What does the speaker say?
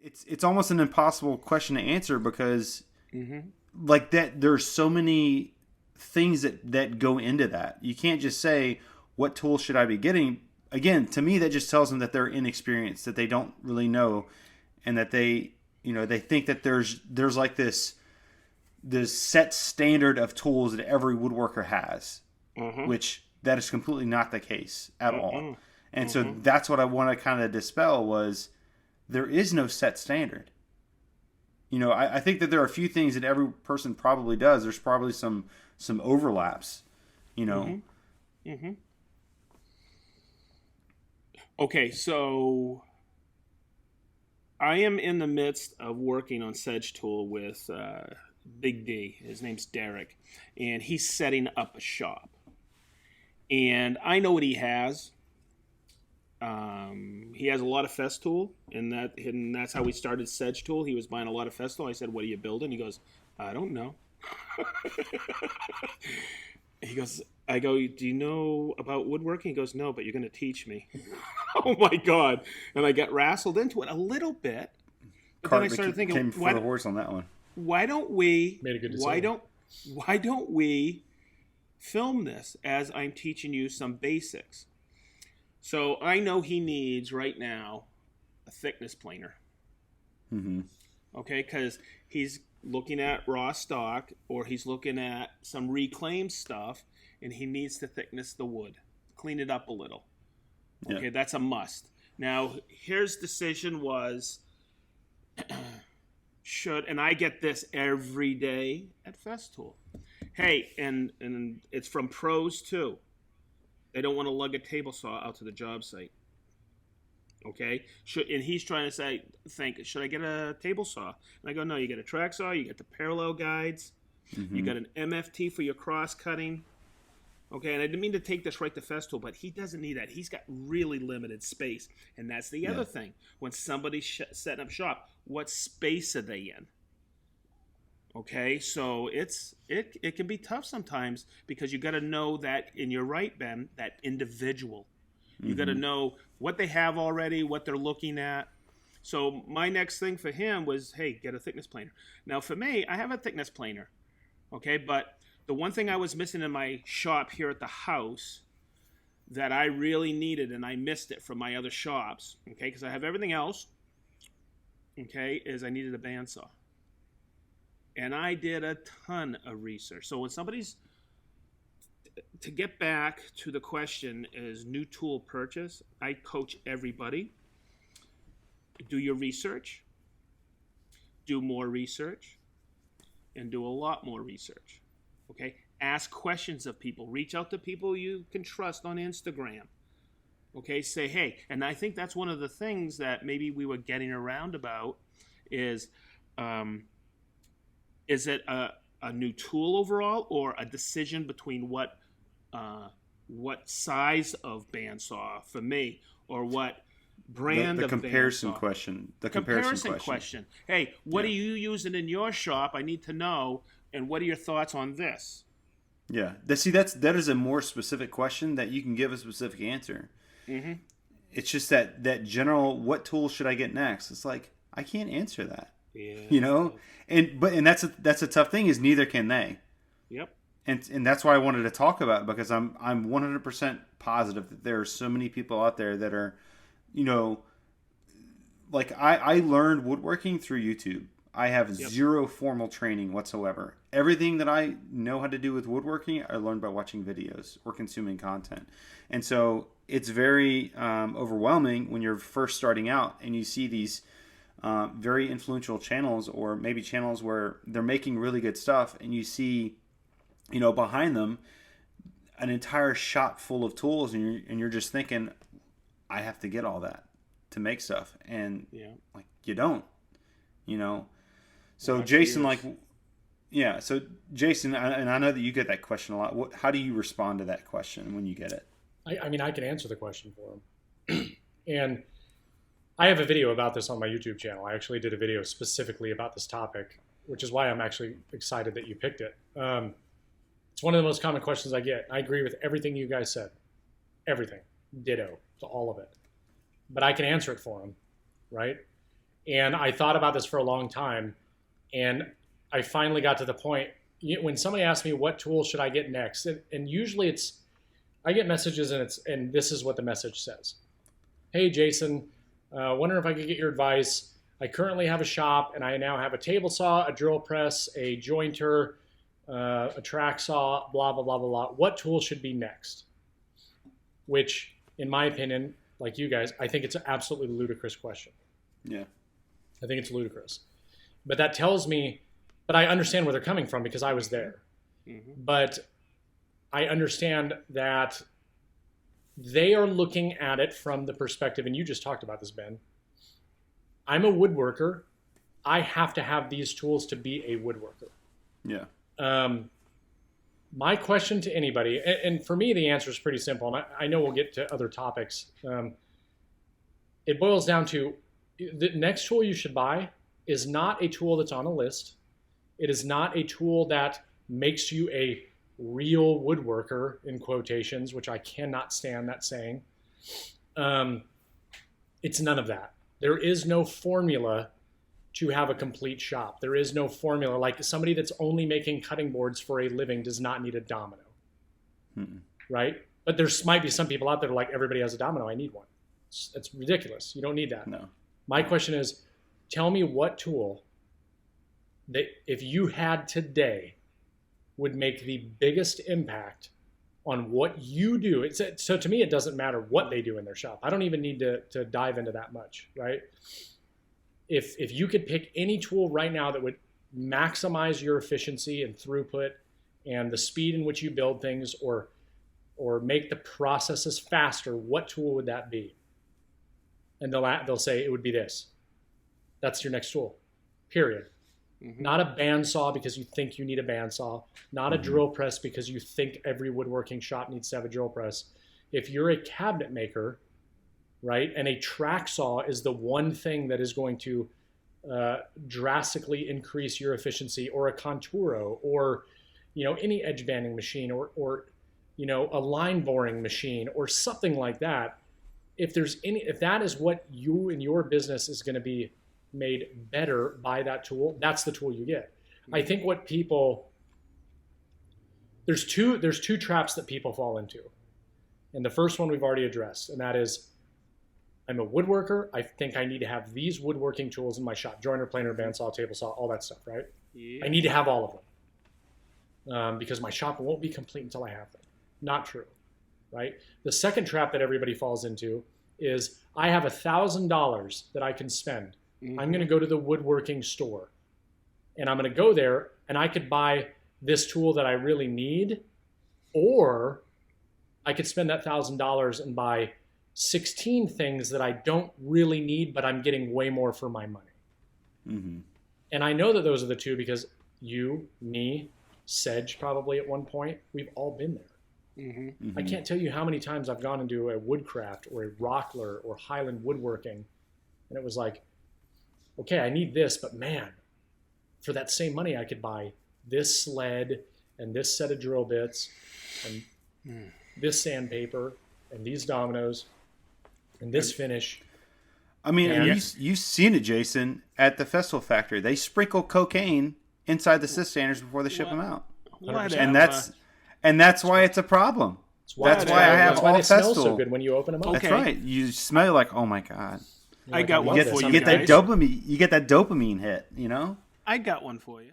it's almost an impossible question to answer because Mm-hmm. like that there's so many things that go into that. You can't just say what tool should I be getting. Again, to me that just tells them that they're inexperienced, that they don't really know, and that they think that there's like this set standard of tools that every woodworker has, Mm-hmm. which that is completely not the case at all. Mm-mm. And so Mm-hmm. that's what I want to kind of dispel was there is no set standard. I think that there are a few things that every person probably does. There's probably some overlaps, you know. Mm-hmm. Mm-hmm. Okay, so I am in the midst of working on Sedge Tool with Big D. His name's Derek, and he's setting up a shop. And I know what he has. He has a lot of Festool, and that's how we started Sedge Tool. He was buying a lot of Festool. I said, "What are you building?" He goes, "I don't know." He goes, I go, "Do you know about woodworking?" He goes, "No, but you're going to teach me." Oh my God. And I got wrestled into it a little bit. But then I started thinking, came before the horse on that one. why don't we Made a good why decision. don't we film this as I'm teaching you some basics? So I know he needs right now a thickness planer. Mm-hmm. Okay, because he's looking at raw stock or he's looking at some reclaimed stuff, and he needs to thickness the wood, clean it up a little. Okay, Yeah. that's a must. Now, his decision was and I get this every day at Festool. Hey, and it's from pros too. They don't want to lug a table saw out to the job site. Okay, and he's trying to should I get a table saw? And I go, no, you get a track saw, you get the parallel guides, Mm-hmm. you got an MFT for your cross cutting. Okay, and I didn't mean to take this right to Festool, but he doesn't need that. He's got really limited space, and that's the other thing. When somebody's setting up shop, what space are they in? Okay, so it can be tough sometimes because you got to know that, and you're right, Ben, that individual. You got to Mm-hmm. know what they have already, what they're looking at. So my next thing for him was, hey, get a thickness planer. Now for me, I have a thickness planer, okay, but the one thing I was missing in my shop here at the house that I really needed, and I missed it from my other shops, okay, because I have everything else, okay, is I needed a bandsaw. And I did a ton of research. So when to get back to the question is new tool purchase, I coach everybody. Do your research, do more research, and do a lot more research. Okay? Ask questions of people. Reach out to people you can trust on Instagram. Okay? Say, hey, and I think that's one of the things that maybe we were getting around about is it a new tool overall or a decision between what size of bandsaw for me or what brand The of comparison bandsaw? question. The Comparison comparison question. Hey, what Yeah. are you using in your shop? I need to know. And what are your thoughts on this? Yeah. That is a more specific question that you can give a specific answer. Mm-hmm. It's just that general, what tool should I get next? It's like, I can't answer that. Yeah. And that's a tough thing is neither can they. Yep. And that's why I wanted to talk about it because I'm 100% positive that there are so many people out there that are, like I learned woodworking through YouTube. I have zero formal training whatsoever. Everything that I know how to do with woodworking, I learned by watching videos or consuming content. And so it's very overwhelming when you're first starting out and you see these very influential channels or maybe channels where they're making really good stuff and you see, behind them an entire shop full of tools and you're just thinking, I have to get all that to make stuff. And like, you don't, So Jason, so Jason, and I know that you get that question a lot. How do you respond to that question when you get it? I mean, I can answer the question for him. And I have a video about this on my YouTube channel. I actually did a video specifically about this topic, which is why I'm actually excited that you picked it. It's one of the most common questions I get. I agree with everything you guys said. Everything. Ditto to all of it. But I can answer it for him, right? And I thought about this for a long time, and I finally got to the point when somebody asks me what tool should I get next, and usually I get messages and this is what the message says. Hey, Jason, wondering if I could get your advice. I currently have a shop, and I now have a table saw, a drill press, a jointer, a track saw, blah, blah, blah, blah, blah. What tool should be next? Which, in my opinion, like you guys, I think it's an absolutely ludicrous question. Yeah. I think it's ludicrous. But that tells me, but I understand where they're coming from because I was there. Mm-hmm. But I understand that they are looking at it from the perspective, and you just talked about this, Ben. I'm a woodworker. I have to have these tools to be a woodworker. Yeah. My question to anybody, and for me, the answer is pretty simple. And I know we'll get to other topics. It boils down to the next tool you should buy is not a tool that's on a list. It is not a tool that makes you a real woodworker, in quotations, which I cannot stand that saying. It's none of that. There is no formula to have a complete shop. There is no formula. Like somebody that's only making cutting boards for a living does not need a domino, right? But there might be some people out there like, everybody has a domino, I need one. It's ridiculous. You don't need that. No. My question is, tell me what tool that if you had today would make the biggest impact on what you do. So to me, it doesn't matter what they do in their shop. I don't even need to dive into that much, right? If you could pick any tool right now that would maximize your efficiency and throughput and the speed in which you build things or make the processes faster, what tool would that be? And they'll say it would be this. That's your next tool, period. Mm-hmm. Not a bandsaw because you think you need a bandsaw. Not a drill press because you think every woodworking shop needs to have a drill press. If you're a cabinet maker, right, and a track saw is the one thing that is going to drastically increase your efficiency, or a Conturo, or any edge banding machine, or a line boring machine, or something like that. If that is what you and your business is going to be made better by that tool, that's the tool you get. I think there's two traps that people fall into. And the first one we've already addressed, and that is, I'm a woodworker. I think I need to have these woodworking tools in my shop: joiner, planer, bandsaw, table saw, all that stuff, right? Yeah. I need to have all of them because my shop won't be complete until I have them. Not true, right? The second trap that everybody falls into is, I have $1,000 that I can spend. Mm-hmm. I'm going to go to the woodworking store, and I'm going to go there, and I could buy this tool that I really need, or I could spend that $1,000 and buy 16 things that I don't really need, but I'm getting way more for my money. Mm-hmm. And I know that those are the two because you, me, Sedge probably at one point, we've all been there. Mm-hmm. Mm-hmm. I can't tell you how many times I've gone into a Woodcraft or a Rockler or Highland Woodworking, and it was like, okay, I need this, but man, for that same money, I could buy this sled and this set of drill bits and this sandpaper and these dominoes and this finish. I mean, you've seen it, Jason, at the Festival Factory. They sprinkle cocaine inside the cisterners before they ship them out. And that's why it's a problem. That's why I have all they smell so good when you open them up. That's right. You smell like, oh my God. I got one for you. You get that dopamine. You get that dopamine hit. I got one for you.